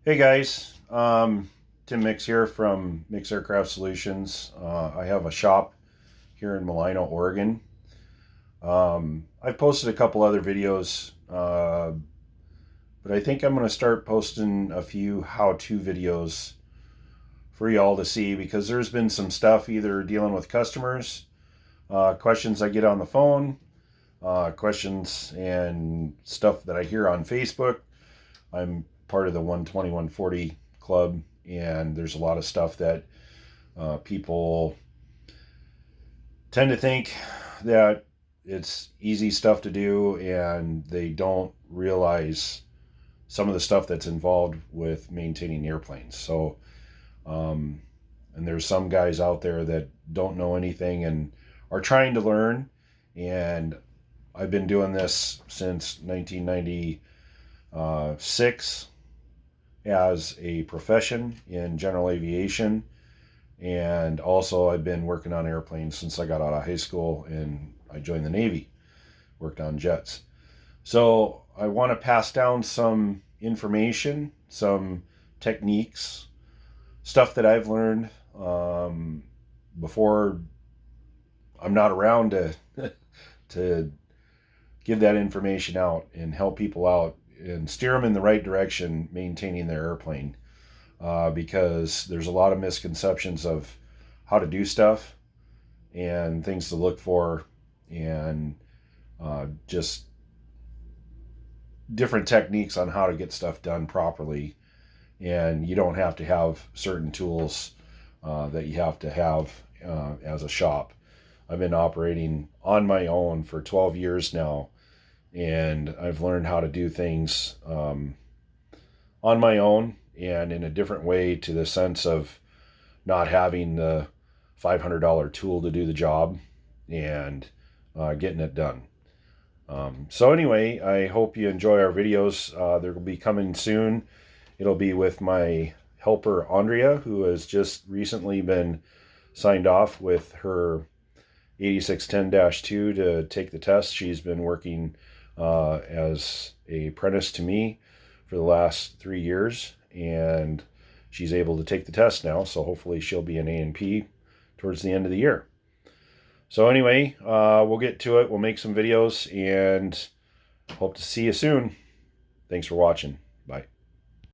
Hey guys, Tim Mix here from Mix Aircraft Solutions. I have a shop here in Mulino, Oregon. I've posted a couple other videos, but I think I'm going to start posting a few how-to videos for y'all to see because there's been some stuff either dealing with customers, questions I get on the phone, questions and stuff that I hear on Facebook. I'm part of the 120-140 club, and there's a lot of stuff that people tend to think that it's easy stuff to do, and they don't realize some of the stuff that's involved with maintaining airplanes. So, and there's some guys out there that don't know anything and are trying to learn, and I've been doing this since 1996 as a profession in general aviation, and also I've been working on airplanes since I got out of high school and I joined the Navy, worked on jets. So I want to pass down some information, some techniques, stuff that I've learned before I'm not around to to give that information out and help people out and steer them in the right direction maintaining their airplane, because there's a lot of misconceptions of how to do stuff and things to look for, and just different techniques on how to get stuff done properly. And you don't have to have certain tools that you have to have as a shop. I've been operating on my own for 12 years now, and I've learned how to do things on my own and in a different way, to the sense of not having the $500 tool to do the job, and getting it done. So anyway, I hope you enjoy our videos. They'll be coming soon. It'll be with my helper Andrea, who has just recently been signed off with her 8610-2 to take the test. She's been working as a apprentice to me for the last 3 years, and she's able to take the test now, so hopefully she'll be an A&P towards the end of the year. So anyway, we'll get to it. We'll make some videos and hope to see you soon. Thanks for watching. Bye.